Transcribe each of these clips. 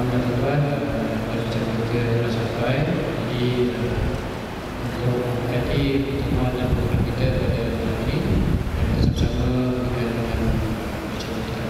Tuhan, baru kita sampai di untuk mengganti pertemuan dan program kita pada bulan ini, dan kita sama-sama dengan baca kita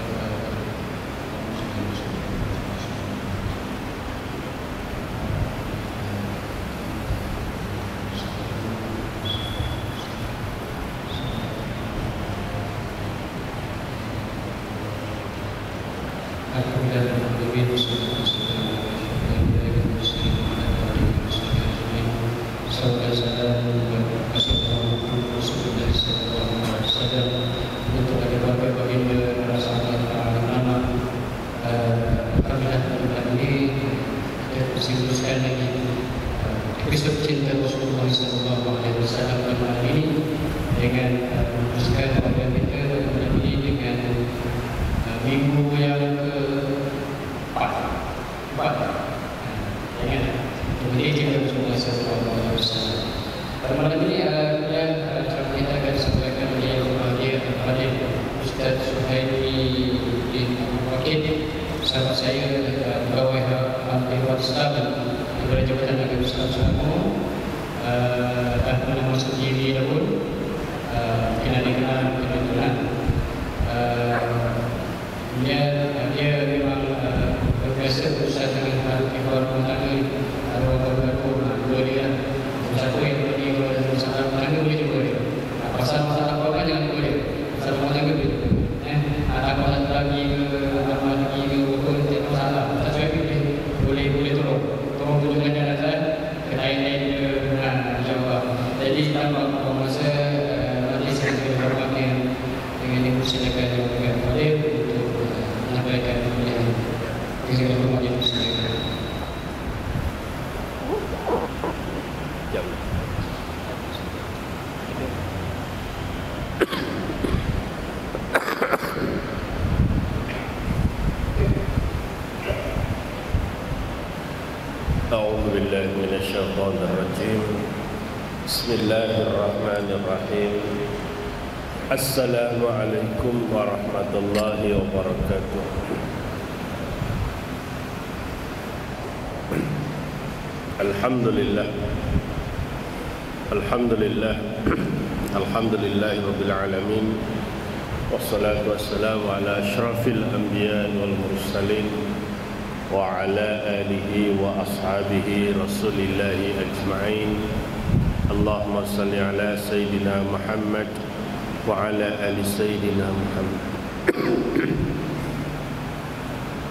episod cinta Rasulullah SAW pada hari ini dengan meneruskan program kita pada hari ini dengan minggu yang ke-4 kemudian cinta Rasulullah SAW. Pada malam ini kita akan sampaikan oleh yang berbahagia kepada Ustaz Suhaili bin Wakil, sahabat saya dan pegawai Dewan Islam daripada Jabatan Agama Islam Selangor, dah pernah masuk diri dahulu, kena dikenal kebetulan. Dia memang berbiasa berusaha dengan hal kehormatan rumah tangga, baru-baru dua dia satu yang pergi kalau ada masalah rumah tangga boleh juga dia. Masalah apa jangan juga dia, masalah rumah tangga boleh. Ada masalah lagi ke, ada masalah lagi ke, tidak masalah, tak cukup boleh tolong tunjukkan jalan kelain-lain ke jawab. Jadi tanpa masa nanti saya akan berbincang dengan ibu, silakan dengan Khalil untuk menyampaikan pilihan kisah rumah ibu saya. أعوذ بالله من الشيطان الرجيم بسم الله الرحمن الرحيم السلام عليكم ورحمة الله وبركاته. الحمد لله رب العالمين والصلاة والسلام على أشرف الأنبياء والمرسلين وعلى آله وأصحابه رسول الله أجمعين. اللهم صل على سيدنا محمد وعلى آل سيدنا محمد.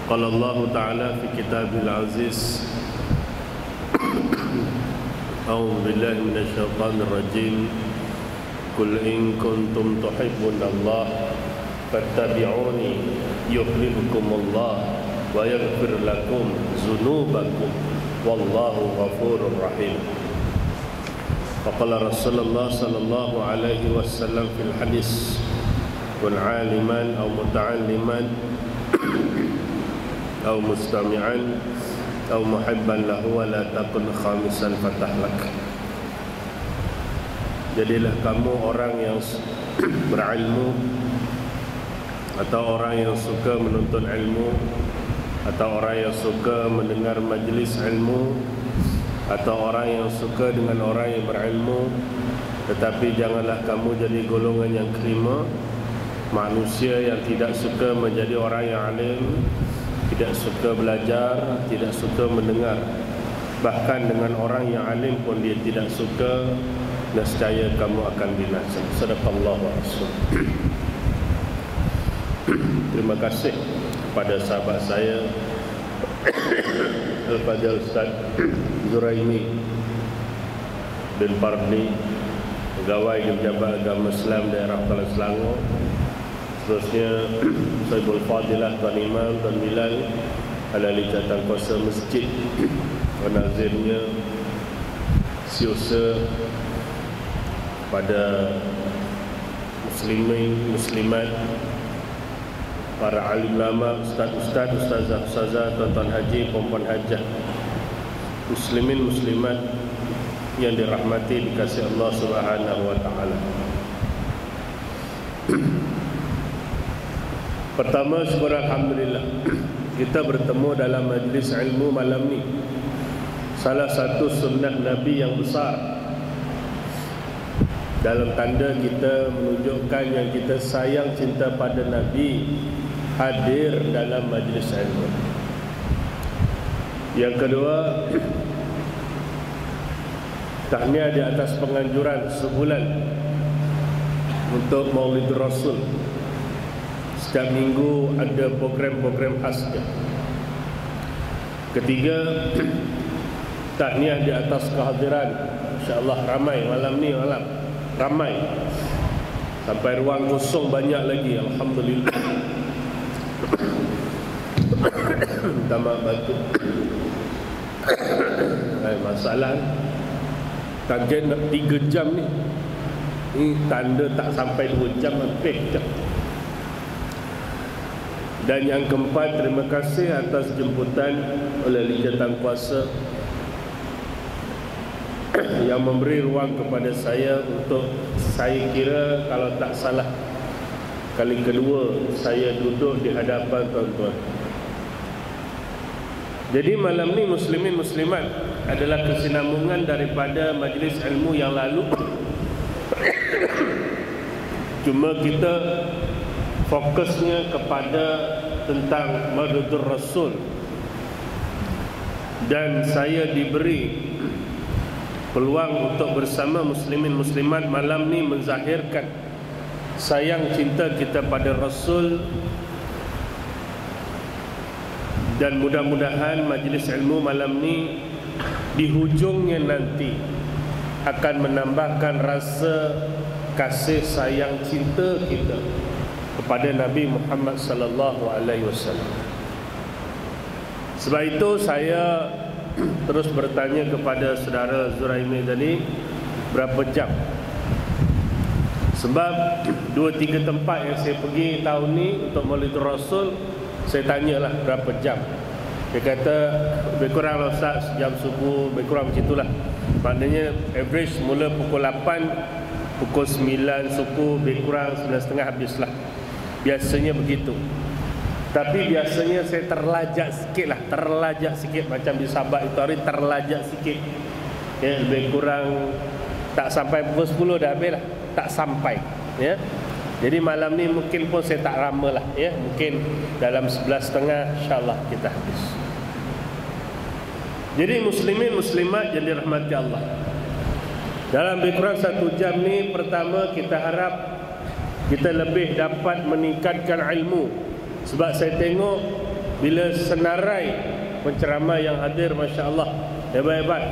قال الله تعالى في كتابه العزيز أعوذ بالله من الشيطان الرجيم قل إن كنتم تحبون الله فاتبعوني يحببكم الله ويغفر لكم ذنوبكم والله غفور رحيم. وقال رسول الله صلى الله عليه وسلم في الحديث كن عالما أو متعلما أو مستمعا أو محبا له ولا تكن خامسا فتهلك. Jadilah kamu orang yang berilmu atau orang yang suka menuntut ilmu, atau orang yang suka mendengar majlis ilmu, atau orang yang suka dengan orang yang berilmu. Tetapi janganlah kamu jadi golongan yang kelima, manusia yang tidak suka menjadi orang yang alim, tidak suka belajar, tidak suka mendengar. Bahkan dengan orang yang alim pun dia tidak suka, nescaya kamu akan binasa. Sadaqallahu wa rasul. Terima kasih kepada sahabat saya Al-Fadhil Ustaz Zuraimi bin Pardi, pegawai di Pejabat Agama Islam daerah Kuala Selangor. Seterusnya Saibul Fadilah Tuan Imam Tuan Bilal Alali Jatan Kuasa Masjid, penazirnya siusa pada muslimin muslimat, para alim ulama, ustaz-ustaz, ustazah, tuan-tuan haji, perempuan hajah, muslimin muslimat yang dirahmati dikasihi Allah Subhanahu wa taala. Pertama, syukur alhamdulillah kita bertemu dalam majlis ilmu malam ni. Salah satu sunnah Nabi yang besar, dalam tanda kita menunjukkan yang kita sayang cinta pada Nabi, hadir dalam majlis ilmu. Yang kedua, tahniah di atas penganjuran sebulan untuk Maulid Rasul. Setiap minggu ada program-program khasnya. Ketiga, tahniah di atas kehadiran. InsyaAllah ramai malam ni, ramai. Sampai ruang kosong banyak lagi, alhamdulillah. Minta maaf bantu. Masalah target nak 3 jam ni. Ini tanda tak sampai 2 jam, hampir jam. Dan yang keempat, terima kasih atas jemputan oleh Lingkatan Kuasa yang memberi ruang kepada saya untuk, saya kira kalau tak salah, kali kedua saya duduk di hadapan tuan-tuan. Jadi malam ni muslimin muslimat adalah kesinambungan daripada majlis ilmu yang lalu. Cuma kita fokusnya kepada tentang Maulid Rasul. Dan saya diberi peluang untuk bersama muslimin muslimat malam ni menzahirkan sayang cinta kita pada Rasul. Dan mudah-mudahan majlis ilmu malam ni di hujungnya nanti akan menambahkan rasa kasih sayang cinta kita kepada Nabi Muhammad sallallahu alaihi wasallam. Sebab itu saya terus bertanya kepada saudara Zuraimi tadi, berapa jam? Sebab 2-3 tempat yang saya pergi tahun ni untuk Maulid Rasul, saya tanyalah berapa jam. Dia kata lebih kurang lah Ustaz, jam subuh, lebih kurang macam itulah. Maknanya average mula pukul 8, pukul 9 subuh, lebih kurang 9.30 habislah. Biasanya begitu. Tapi biasanya saya terlajak sikit macam di Sabah itu hari terlajak sikit. Ya, lebih kurang tak sampai pukul 10 dah habis lah. Tak sampai, ya. Jadi malam ni mungkin pun saya tak lama lah, ya. Mungkin dalam 11.30 insya-Allah kita habis. Jadi muslimin muslimat yang dirahmati Allah, dalam lebih kurang 1 jam ni, pertama kita harap kita lebih dapat meningkatkan ilmu. Sebab saya tengok bila senarai penceramah yang hadir, masya-Allah, hebat-hebat.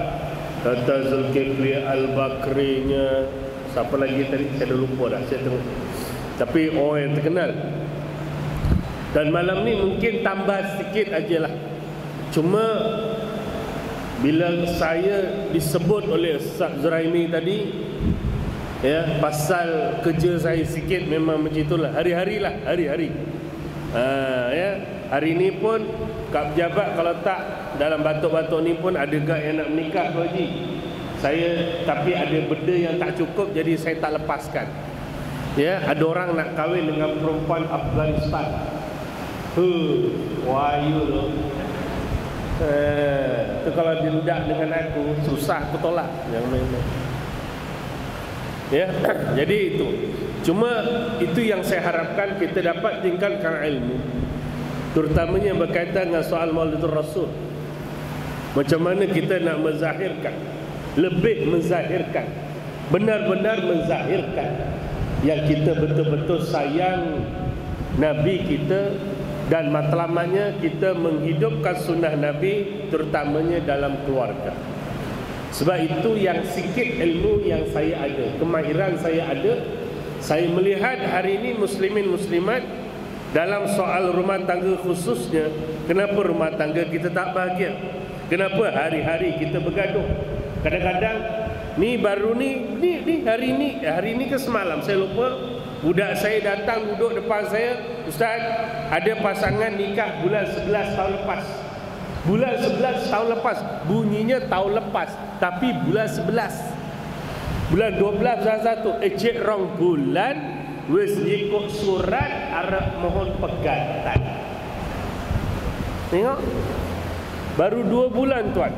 Dr. Zulkifli Al-Bakrinya, siapa lagi tadi saya dah lupa dah, saya tengok. Tapi orang yang terkenal. Dan malam ni mungkin tambah sikit ajalah. Cuma bila saya disebut oleh Ustaz Zuraimi tadi, ya, pasal kerja saya sikit, memang macam itulah. Hari-hari. Ya, hari ni pun Kak Pejabat kalau tak dalam batuk-batuk ni pun ada gak yang nak menikah tu Haji. Saya tapi ada benda yang tak cukup, jadi saya tak lepaskan. Ya, ada orang nak kahwin dengan perempuan Afghanistan. Wahyu tu. Tu kalau dindak dengan aku, susah aku tolak. Yang main-main. Ya, jadi itu. Cuma itu yang saya harapkan kita dapat tingkatkan ilmu, terutamanya berkaitan dengan soal Maulid Rasul. Macam mana kita nak menzahirkan, lebih menzahirkan, benar-benar menzahirkan yang kita betul-betul sayang Nabi kita, dan matlamatnya kita menghidupkan sunnah Nabi, terutamanya dalam keluarga. Sebab itu yang sikit ilmu yang saya ada, kemahiran saya ada, saya melihat hari ini muslimin muslimat dalam soal rumah tangga khususnya. Kenapa rumah tangga kita tak bahagia? Kenapa hari-hari kita bergaduh? Kadang-kadang ni baru ni hari ni ke semalam saya lupa, budak saya datang duduk depan saya, Ustaz, ada pasangan nikah bulan 11 tahun lepas. Bulan 11 tahun lepas, bunyinya tahun lepas, tapi bulan 11. Bulan 12 bulan 1, cek rong bulan wis ikut surat arab mohon pegatan. Tengok, baru 2 bulan tuan,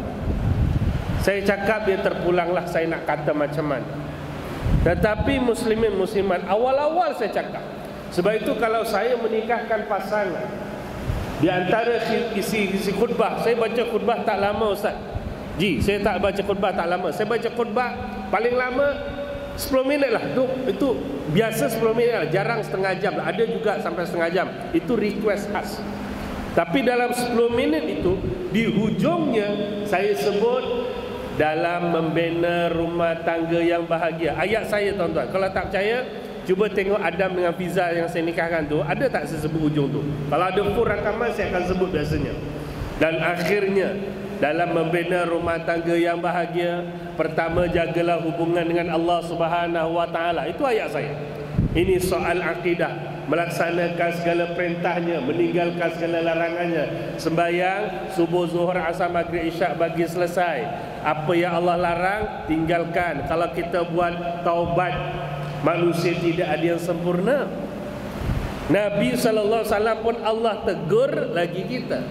saya cakap dia terpulanglah saya nak kata macam mana. Tetapi muslimin muslimat, awal-awal saya cakap, sebab itu kalau saya menikahkan pasangan, di antara isi khutbah, saya baca khutbah tak lama Ustaz. Saya tak baca khutbah tak lama. Saya baca khutbah paling lama 10 minit lah. Itu biasa 10 minit lah, jarang setengah jam lah. Ada juga sampai setengah jam. Itu request khas. Tapi dalam 10 minit itu, di hujungnya saya sebut dalam membina rumah tangga yang bahagia. Ayat saya tuan-tuan. Kalau tak percaya, cuba tengok Adam dengan Fiza yang saya nikahkan tu. Ada tak saya sebut hujung tu? Kalau ada full rakaman saya akan sebut biasanya. Dan akhirnya, dalam membina rumah tangga yang bahagia, pertama jagalah hubungan dengan Allah Subhanahu wa taala. Itu ayat saya. Ini soal akidah, melaksanakan segala perintahnya, meninggalkan segala larangannya. Sembahyang subuh, zuhur, asar, maghrib, isyak bagi selesai. Apa yang Allah larang tinggalkan. Kalau kita buat taubat, manusia tidak ada yang sempurna. Nabi sallallahu alaihi wasallam pun Allah tegur lagi kita.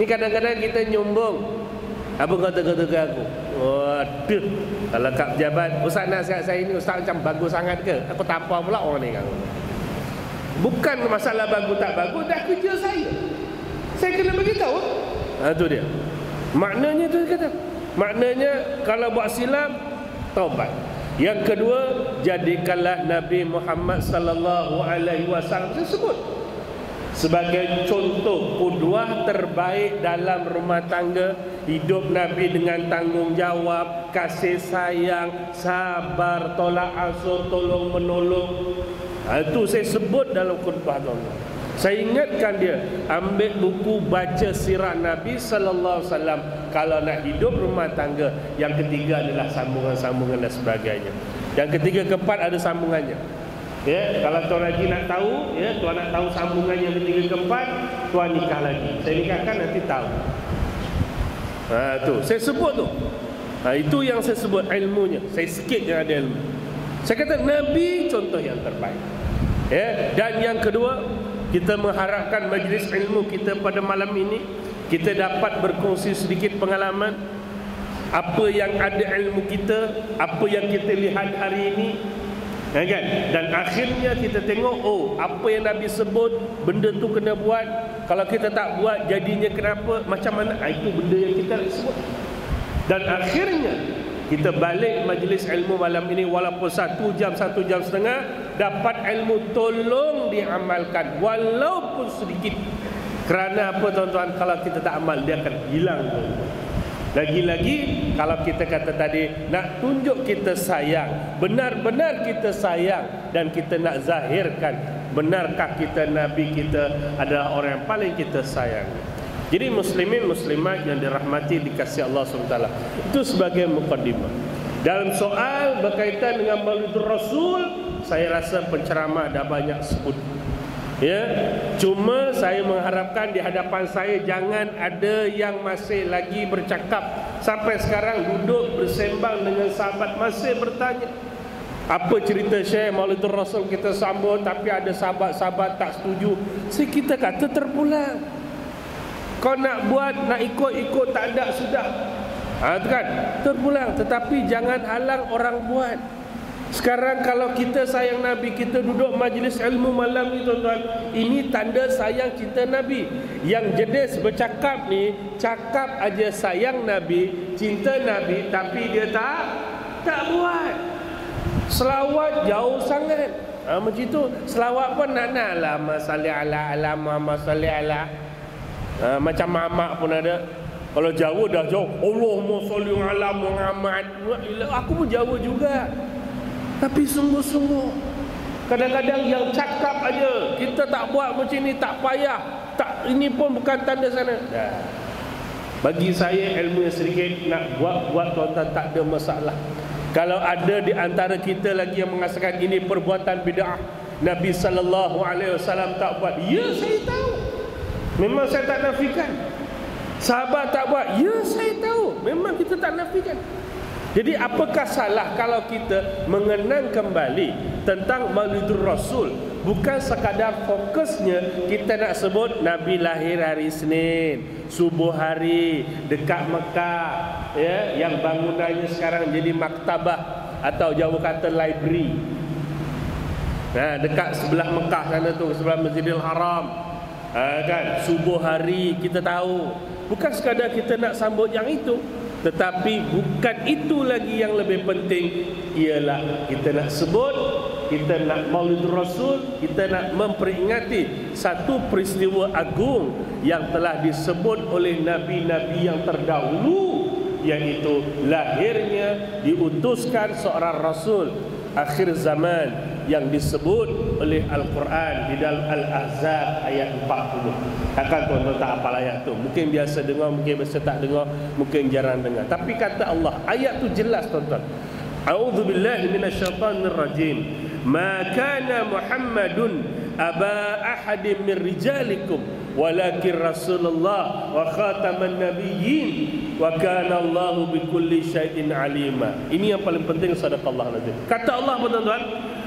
Ni kadang-kadang kita nyombong. Apa kata-kata ke aku? Waduh, kalau kat pejabat, Ustaz nasihat saya ni Ustaz macam bagus sangat ke? Aku tak apa pula orang ni kan. Bukan masalah bagus tak bagus, dah kerja saya. Saya kena beritahu. Tu dia. Maknanya tu kata. Maknanya kalau buat silap, taubat. Yang kedua, jadikanlah Nabi Muhammad sallallahu alaihi wasallam disebut sebagai contoh qudwah terbaik dalam rumah tangga. Hidup Nabi dengan tanggungjawab, kasih sayang, sabar, tolak ansur, tolong menolong. Itu saya sebut dalam khutbah tu. Saya ingatkan dia, ambil buku baca sirah Nabi sallallahu alaihi wasallam kalau nak hidup rumah tangga. Yang ketiga adalah sambungan-sambungan dan sebagainya. Yang ketiga keempat ada sambungannya. Ya, kalau tuan lagi nak tahu, ya, tuan nak tahu sambungan yang ketiga keempat, tuan nikah lagi. Saya nikahkan nanti tahu. Tu, saya sebut tu. Itu yang saya sebut ilmunya. Saya sikit yang ada ilmu. Saya kata Nabi contoh yang terbaik. Ya, dan yang kedua, kita mengharapkan majlis ilmu kita pada malam ini kita dapat berkongsi sedikit pengalaman apa yang ada ilmu kita, apa yang kita lihat hari ini. Ya kan? Dan akhirnya kita tengok, oh, apa yang Nabi sebut, benda tu kena buat. Kalau kita tak buat, jadinya kenapa, macam mana? Itu benda yang kita sebut. Dan akhirnya kita balik majlis ilmu malam ini, walaupun 1 jam, 1 jam setengah, dapat ilmu, tolong diamalkan walaupun sedikit. Kerana apa tuan-tuan? Kalau kita tak amal, dia akan hilang. Lagi-lagi kalau kita kata tadi, nak tunjuk kita sayang, benar-benar kita sayang, dan kita nak zahirkan benarkah kita, Nabi kita adalah orang yang paling kita sayang. Jadi muslimin muslimat yang dirahmati dikasihi Allah SWT, itu sebagai mukadimah. Dalam soal berkaitan dengan Maulidur Rasul, saya rasa penceramah dah banyak sebut. Ya, cuma saya mengharapkan di hadapan saya jangan ada yang masih lagi bercakap. Sampai sekarang duduk bersembang dengan sahabat masih bertanya, apa cerita Syekh Maulidur Rasul kita sambut, tapi ada sahabat-sahabat tak setuju. Kita kata terpulang. Kau nak buat, nak ikut-ikut, tak ada sudah. Tu kan, terpulang. Tetapi jangan halang orang buat. Sekarang kalau kita sayang Nabi, kita duduk majlis ilmu malam ni tuan-tuan, ini tanda sayang cinta Nabi. Yang jenis bercakap ni, cakap aja sayang Nabi, cinta Nabi, tapi dia tak buat. Selawat jauh sangat. Macam itu. Selawat pun nak Allahumma salli ala Muhammad salli ala. Macam mamak pun ada. Kalau Jawa dah jauh, Allahumma salli ala Muhammad. Aku pun Jawa juga. Tapi sungguh-sungguh, kadang-kadang yang cakap aja, kita tak buat macam ni, tak payah, tak, ini pun bukan tanda sana. Bagi saya ilmu yang sedikit, nak buat tuan-tuan tak ada masalah. Kalau ada di antara kita lagi yang mengatakan ini perbuatan bid'ah, Nabi sallallahu alaihi wasallam tak buat, ya saya tahu, memang saya tak nafikan. Sahabat tak buat, ya saya tahu, memang kita tak nafikan. Jadi apakah salah kalau kita mengenang kembali tentang Maulidur Rasul, Bukan sekadar fokusnya kita nak sebut Nabi lahir hari Isnin, subuh hari, dekat Mekah, ya, yang bangunannya sekarang jadi maktabah atau Jawa kata library. Nah, dekat sebelah Mekah sana tu, sebelah Masjidil Haram. Kan, subuh hari kita tahu. Bukan sekadar kita nak sambut yang itu, tetapi bukan itu lagi yang lebih penting. Ialah kita nak sebut, kita nak Maulid Rasul, kita nak memperingati satu peristiwa agung yang telah disebut oleh nabi-nabi yang terdahulu, iaitu lahirnya, diutuskan seorang Rasul akhir zaman yang disebut oleh Al-Quran di dalam Al-Ahzab ayat 40. Takkan tuan-tuan tak hafal ayat tu? Mungkin biasa dengar, mungkin biasa tak dengar, mungkin jarang dengar. Tapi kata Allah, ayat tu jelas tuan-tuan. A'udzubillahi minasyaitanirrajim. Ma kana Muhammadun aba ahadin min rijalikum walakin Rasulullah wa khataman nabiyyin wa kana Allahu bikulli syai'in alima. Ini yang paling penting, sadaqallahu alazim. Kata Allah, tuan-tuan,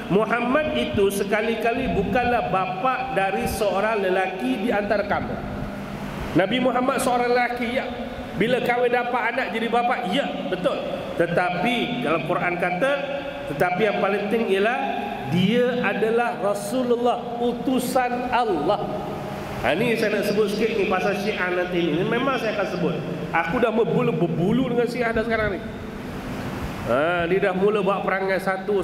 Muhammad itu sekali-kali bukanlah bapa dari seorang lelaki di antara kamu. Nabi Muhammad seorang lelaki, ya. Bila kahwin dapat anak jadi bapa, ya, betul. Tetapi dalam Quran kata, tetapi yang paling penting ialah dia adalah Rasulullah, utusan Allah. Ini saya nak sebut sikit ni pasal Syiah nanti ni. Memang saya akan sebut. Aku dah berbulu dengan Syiah dah sekarang ni. Dia dah mula buat perangai satu.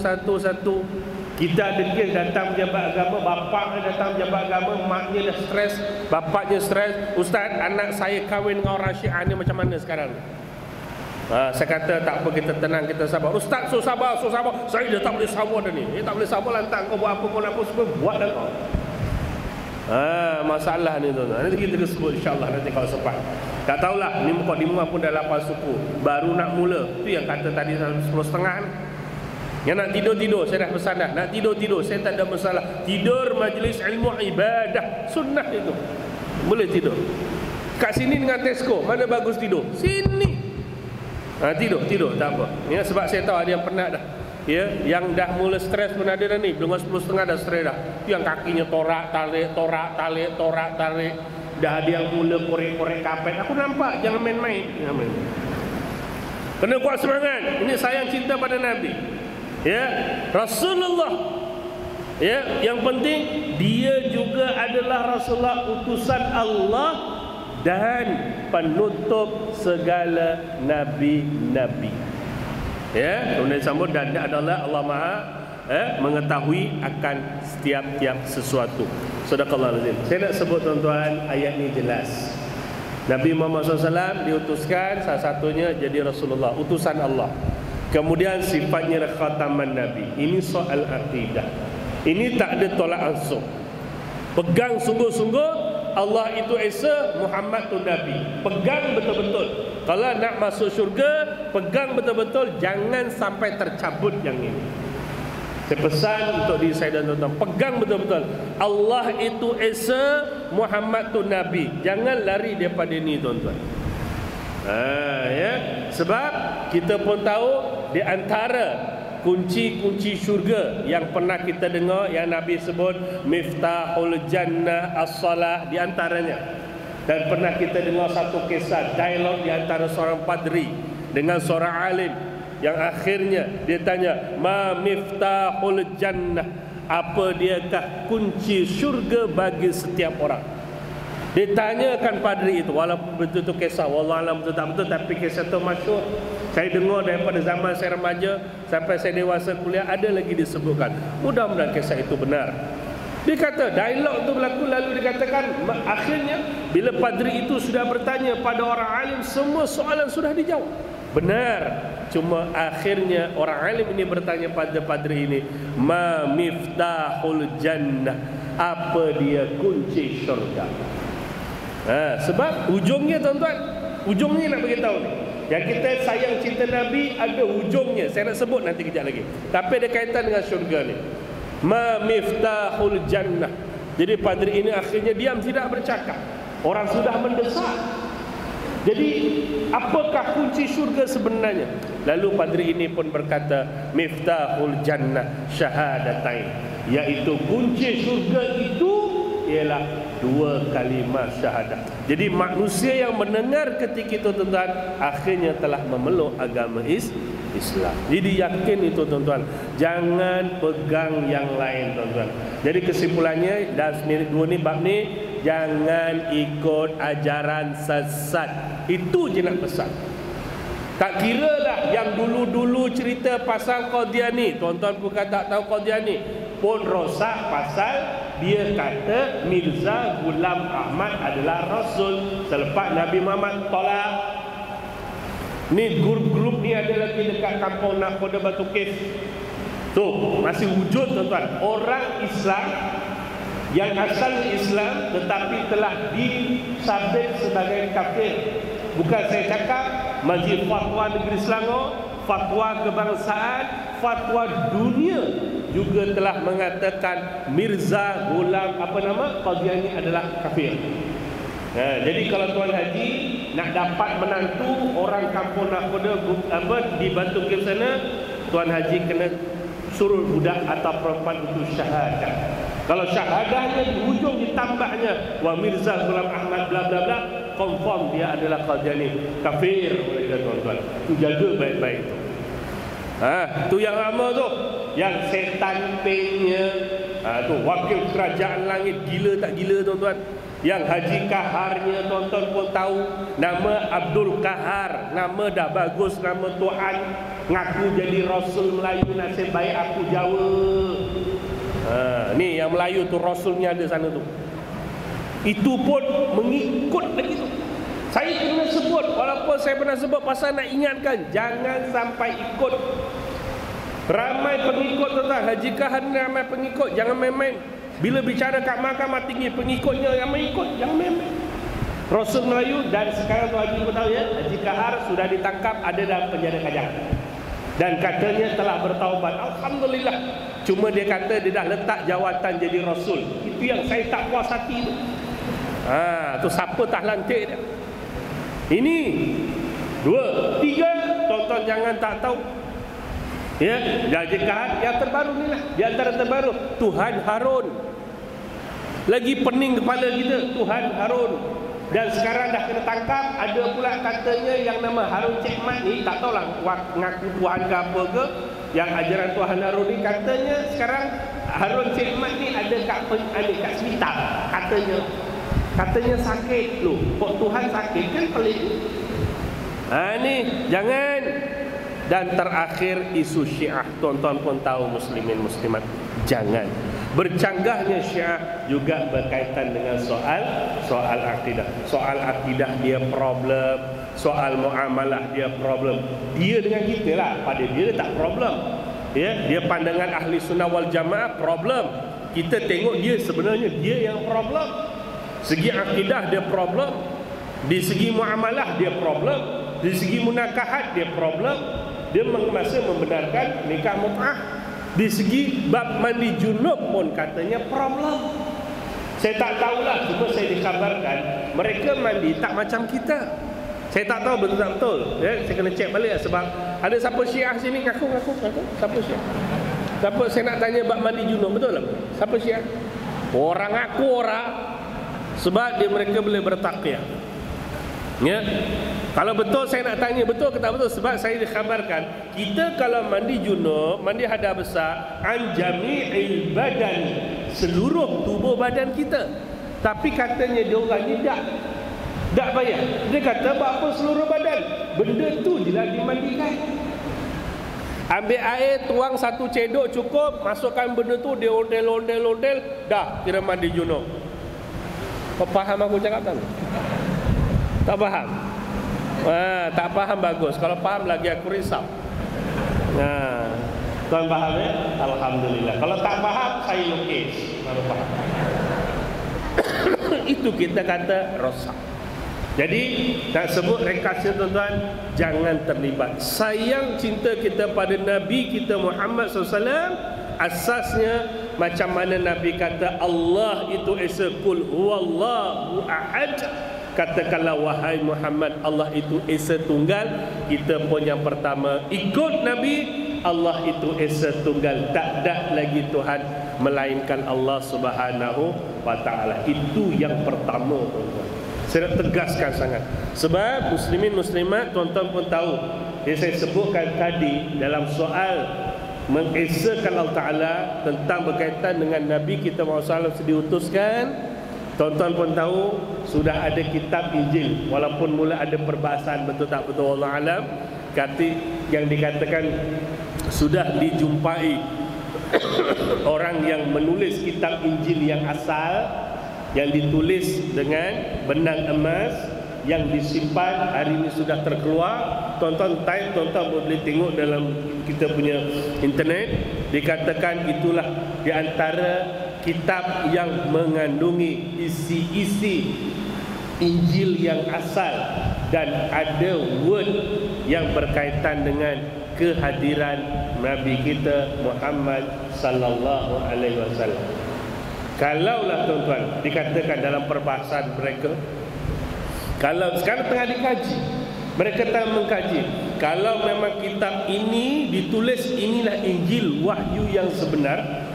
Kita ada kes datang pejabat agama, bapaknya datang pejabat agama, maknya dah stres, bapaknya stres. Ustaz, anak saya kahwin dengan orang Syiah ni macam mana sekarang? Saya kata tak apa, kita tenang, kita sabar. Ustaz, so sabar. Saya dah tak boleh sabar dah ni. Tak boleh sabar, lantak kau buat apa pun apa semua buat dah kau. Masalah ni tuan-tuan. Nanti kita sebut insya-Allah nanti kalau sempat. Tak tahulah, ni mukadimah pun dah 8 suku. Baru nak mula. Tu yang kata tadi 10.30 ni. Yang nak tidur, saya dah pesan dah. Nak tidur, saya tak ada masalah. Tidur majlis ilmu ibadah, sunnah itu. Boleh tidur. Kat sini dengan Tesco, mana bagus tidur? Sini. Tidur, tak apa. Ya, sebab saya tahu ada yang penat dah. Ya, yang dah mula stres pun ada dah ni. Dengan 10.30 dah stres dah. Tu yang kakinya torak tarik. Dah ada yang mula korek-korek kapet. Aku nampak, jangan main-main. Kena kuat semangat. Ini sayang cinta pada Nabi. Ya, Rasulullah. Ya, yang penting dia juga adalah Rasulullah, utusan Allah dan penutup segala nabi-nabi. Ya, kemudian sambut, dan adalah Allah Maha mengetahui akan setiap sesuatu. Sadaqallahu alazim. Saya nak sebut tuan-tuan, ayat ni jelas. Nabi Muhammad SAW diutuskan, salah satunya jadi Rasulullah, utusan Allah. Kemudian sifatnya khataman Nabi. Ini soal akidah. Ini tak ada tolak ansur. Pegang sungguh-sungguh, Allah itu Esa, Muhammad tu Nabi. Pegang betul-betul. Kalau nak masuk syurga, pegang betul-betul. Jangan sampai tercabut yang ini. Saya pesan untuk diri saya dan tuan-tuan, pegang betul-betul. Allah itu Esa, Muhammad tu Nabi. Jangan lari daripada ini tuan-tuan. Ya, sebab kita pun tahu di antara kunci-kunci syurga yang pernah kita dengar, yang Nabi sebut Miftahul Jannah As-Salah, di antaranya. Dan pernah kita dengar satu kisah dialog di antara seorang padri dengan seorang alim, yang akhirnya dia tanya, ma miftahul jannah, apa diakah kunci syurga bagi setiap orang? Ditanyakan padri itu, walaupun betul-betul kisah, wallahualam betul tak betul, tapi kisah itu masyhur. Saya dengar daripada zaman saya remaja sampai saya dewasa kuliah, ada lagi disebutkan. Mudah-mudahan kisah itu benar. Dia kata dialog itu berlaku, lalu dikatakan akhirnya bila padri itu sudah bertanya pada orang alim, semua soalan sudah dijawab. Benar. Cuma akhirnya orang alim ini bertanya pada padri ini, ma miftahul jannah, apa dia kunci syurga? Sebab ujungnya tuan-tuan, ujungnya nak beritahu ni, yang kita sayang cinta Nabi ada ujungnya. Saya nak sebut nanti kejap lagi, tapi ada kaitan dengan syurga ni. Ma miftahul jannah. Jadi padri ini akhirnya diam, tidak bercakap. Orang sudah mendesak. Jadi apakah kunci syurga sebenarnya? Lalu padri ini pun berkata, miftahul jannah syahadatain. iaitu kunci syurga itu ialah 2 kalimah syahadah. Jadi manusia yang mendengar ketika itu tuan-tuan, akhirnya telah memeluk agama Islam. Jadi yakin itu tuan-tuan, jangan pegang yang lain tuan-tuan. Jadi kesimpulannya dalam dua ni bab ni, jangan ikut ajaran sesat. Itu je nak pesan. Tak kira lah yang dulu-dulu cerita pasal Qadiani, tuan-tuan bukan tak tahu Qadiani pun rosak pasal dia kata Mirza Ghulam Ahmad adalah Rasul selepas Nabi Muhammad tolak. Ni grup-grup ni ada lagi dekat kampung Nakhoda Batu Kes. Tu masih wujud tuan-tuan. Orang Islam yang asal Islam tetapi telah disabit sebagai kafir. Bukan saya cakap Majlis Fatwa Negeri Selangor, fatwa kebangsaan, fatwa dunia juga telah mengatakan Mirza Ghulam Qadiani adalah kafir. Jadi kalau Tuan Haji nak dapat menantu orang kampung Nakhoda di Batu Kes sana, Tuan Haji kena suruh budak atau perempuan untuk syahadah. Kalau syahadahnya di ujung ditambahnya wa Mirza Ghulam Ahmad bla bla bla, confirm dia adalah Qadiani, kafir mereka tuan-tuan. Tu jaga baik-baik tu. Tu yang lama tu, yang setan pengnya, tu wakil kerajaan langit, gila tak gila tuan-tuan. Yang Haji Kaharnya tuan-tuan pun tahu, nama Abdul Kahar, nama dah bagus, nama Tuhan, ngaku jadi Rasul Melayu, nasib baik aku Jawa. Ni yang Melayu tu Rasulnya ada sana tu. Itu pun mengikut lagi tu. Saya kena sebut, walaupun saya pernah sebut pasal nak ingatkan, jangan sampai ikut. Ramai pengikut tuan-tuan, Haji Kahar ramai pengikut, jangan main-main. Bila bicara kat mahkamah tinggi, pengikutnya yang mengikut, jangan main-main. Rasul Melayu, dan sekarang Tuan Haji pun tahu ya, Haji Kahar sudah ditangkap, ada dalam penjara Kajang. Dan katanya telah bertaubat. Alhamdulillah. Cuma dia kata dia dah letak jawatan jadi Rasul. Itu yang saya tak puas hati tu. Tu siapa tak lantik dia. Ini 2, 3, tonton jangan tak tahu. Ya, Haji Kahar yang terbaru ni lah, di antara terbaru Tuhan Harun. Lagi pening kepala kita, Tuhan Harun. Dan sekarang dah kena tangkap. Ada pula katanya yang nama Harun Cik Mat ni, tak tahulah ngaku Tuhan ke apa ke, yang ajaran Tuhan Harun ni katanya sekarang Harun Cik Mat ni ada kat hospital. Katanya sakit loh. Kok Tuhan sakit kan pelik. Ni jangan. Dan terakhir isu Syiah, tuan-tuan pun tahu muslimin muslimat, jangan. Bercanggahnya Syiah juga berkaitan dengan soal akidah. Soal akidah dia problem, soal muamalah dia problem. Dia dengan kita lah, pada dia tak problem. Ya, dia pandangan ahli sunnah wal jamaah problem. Kita tengok dia sebenarnya dia yang problem. Segi akidah dia problem, di segi muamalah dia problem, di segi munakahat dia problem. Dia masih membenarkan nikah mut'ah. Di segi bab mandi junub pun katanya problem. Saya tak tahulah, cuma saya dikabarkan mereka mandi tak macam kita. Saya tak tahu betul-betul ya, saya kena cek balik sebab ada siapa Syiah sini ngaku. Siapa Syiah? Siapa saya nak tanya bab mandi junub, betul tak? Siapa Syiah? Orang ngaku orang, sebab mereka boleh bertakyah. Ya. Kalau betul saya nak tanya betul ke tak betul, sebab saya dikhabarkan kita kalau mandi junub, mandi hadas besar, an jami'il badan, seluruh tubuh badan kita. Tapi katanya dia orang ni tak payah. Dia kata apa seluruh badan, benda tu je lah dimandikan. Ambil air, tuang 1 cedok cukup, masukkan benda tu, dia ondel, dah kira mandi junub. Kau faham aku cakap tak? Tak faham? Tak faham bagus. Kalau faham lagi aku risau. Tuan faham ya? Alhamdulillah. Kalau tak faham saya lukis baru faham. Itu kita kata rosak. Jadi nak sebut rekasnya tuan-tuan, jangan terlibat. Sayang cinta kita pada Nabi kita Muhammad SAW, asasnya macam mana Nabi kata Allah itu esa, kul huwallahu ahad. Katakanlah wahai Muhammad, Allah itu esa tunggal. Kita pun yang pertama ikut Nabi, Allah itu Esa Tunggal, tak ada lagi Tuhan melainkan Allah Subhanahu wa taala. Itu yang pertama, tuan-tuan. Saya nak tegaskan sangat. Sebab muslimin muslimat, tuan-tuan pun tahu, yang saya sebutkan tadi dalam soal mengesakan Allah Ta'ala tentang berkaitan dengan Nabi kita Muhammad SAW diutuskan, tuan-tuan pun tahu sudah ada kitab Injil. Walaupun mula ada perbahasan betul tak betul, Allah alam, kata yang dikatakan sudah dijumpai orang yang menulis kitab Injil yang asal, yang ditulis dengan benang emas, yang disimpan, hari ini sudah terkeluar. Tuan-tuan type, tuan-tuan boleh tengok dalam kita punya internet. Dikatakan itulah di antara kitab yang mengandungi isi-isi Injil yang asal, dan ada word yang berkaitan dengan kehadiran Nabi kita Muhammad sallallahu alaihi wasallam. Kalaulah tuan-tuan dikatakan dalam perbahasan mereka, kalau sekarang tengah dikaji, mereka tengah mengkaji, kalau memang kitab ini ditulis inilah Injil wahyu yang sebenar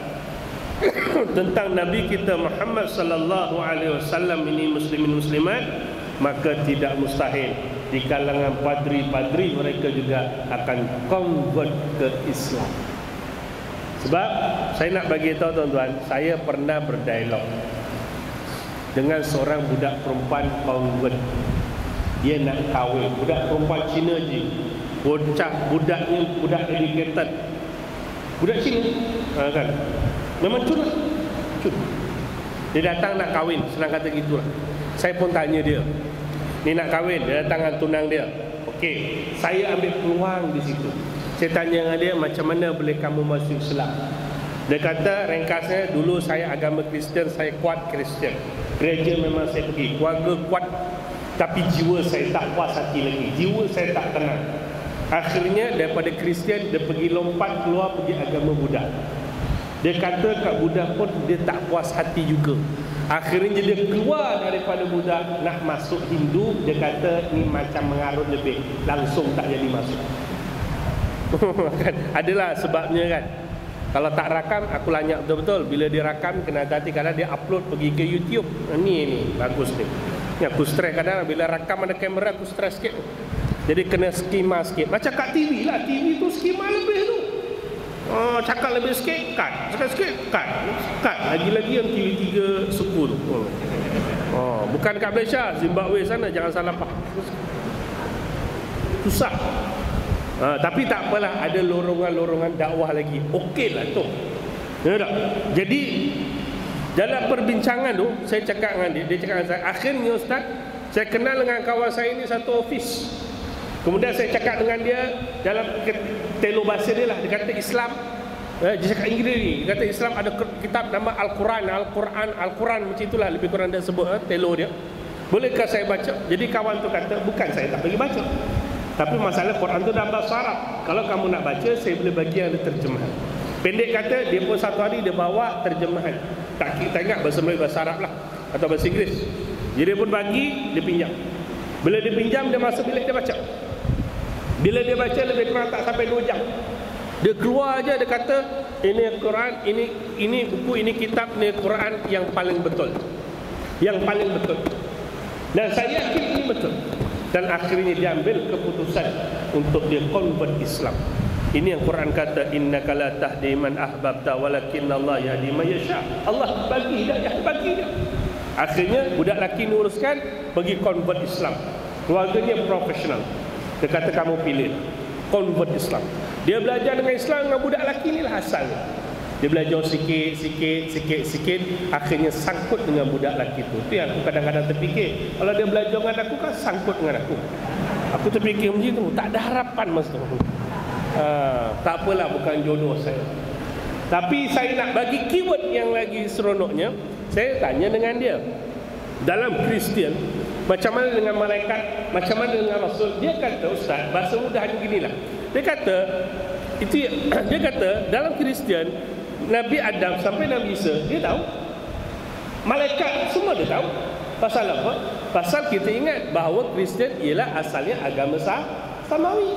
tentang Nabi kita Muhammad sallallahu alaihi wasallam ini, muslimin muslimat, maka tidak mustahil di kalangan padri-padri mereka juga akan convert ke Islam. Sebab saya nak bagi tahu tuan-tuan, saya pernah berdialog dengan seorang budak perempuan convert. Dia nak kahwin, budak perempuan Cina je. Budaknya budak educated, budak Cina, kan? Memang curang. Dia datang nak kahwin, senang kata gitulah. Saya pun tanya dia, ni nak kahwin, dia datang dengan tunang dia. Okey, saya ambil peluang di situ. Saya tanya dengan dia, macam mana boleh kamu masuk Islam? Dia kata ringkasnya, dulu saya agama Kristian, saya kuat Kristian. Gereja memang saya pergi, keluarga kuat, tapi jiwa saya tak puas hati lagi, jiwa saya tak tenang. Akhirnya daripada Kristian dia pergi lompat keluar pergi agama Buddha. Dia kata kat Buddha pun dia tak puas hati juga. Akhirnya dia keluar daripada Buddha nak masuk Hindu. Dia kata ni macam mengarut lebih, langsung tak jadi masuk. Kan? Adalah sebabnya kan. Kalau tak rakam aku lanyak betul-betul. Bila dia rakam kena hati-hati, kadang dia upload pergi ke YouTube. Ni bagus ni. Ni aku stres kadang bila rakam ada kamera aku stres sikit. Jadi kena skema sikit. Macam kat TV lah, TV tu skema lebih tu. Oh, cakap lebih sikit, cut. Cakap sikit, cut. Lagi-lagi yang TV3 suku tu. Oh, bukan kat Malaysia, Zimbabwe sana, jangan salah faham. Susah. Tapi tak apalah, ada lorong-lorong dakwah lagi. Okeylah tu. Ya tak? Jadi dalam perbincangan tu saya cakap dengan dia cakap dengan saya, akhirnya Ustaz, saya kenal dengan kawan saya ini satu office. Kemudian saya cakap dengan dia dalam telo bahasa dia lah. Dia kata Islam, dia cakap Inggeris ni, dia kata Islam ada kitab nama Al-Quran macam itulah lebih kurang dia sebut telo dia. Bolehkah saya baca? Jadi kawan tu kata, bukan saya tak bagi baca, tapi masalah Quran tu dalam bahasa Arab. Kalau kamu nak baca, saya boleh bagi yang ada terjemahan. Pendek kata, dia pun satu hari dia bawa terjemahan. Tak ingat bahasa Melayu, bahasa Arab lah, atau bahasa Inggeris. Jadi dia pun bagi, dia pinjam. Bila dia pinjam, dia masuk bilik dia baca. Bila dia baca lebih kurang tak sampai 2 jam, dia keluar aja, dia kata ini Quran, ini buku, ini kitab, ini Quran yang paling betul. Yang paling betul. Dan saya yakin ini betul. Dan akhirnya dia ambil keputusan untuk dia convert Islam. Ini yang Quran kata, innaka la tahdi man ahbabta walakinnallaha yahdi man yasha. Allah bagi hidayah, bagi dia. Akhirnya budak lelaki ni uruskan pergi convert Islam. Keluarganya profesional. Dia kata kamu pilih convert Islam. Dia belajar dengan Islam dengan budak lelaki ni lah asalnya. Dia belajar sikit. Akhirnya sangkut dengan budak lelaki tu. Itu yang aku kadang-kadang terfikir, kalau dia belajar dengan aku kan sangkut dengan aku. Aku terfikir macam tu, tak ada harapan masa tu. Tak apalah, bukan jodoh saya. Tapi saya nak bagi keyword yang lagi seronoknya. Saya tanya dengan dia, dalam Kristian macam mana dengan malaikat, macam mana dengan Rasul? Dia kata, Ustaz, bahasa mudahnya beginilah. Dia kata dalam Kristian, Nabi Adam sampai Nabi Isa dia tahu. Malaikat semua dia tahu. Pasal apa? Pasal kita ingat bahawa Kristian ialah asalnya agama samawi.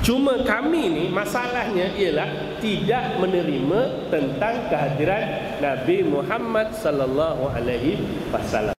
Cuma kami ni masalahnya ialah tidak menerima tentang kehadiran Nabi Muhammad sallallahu alaihi wasallam.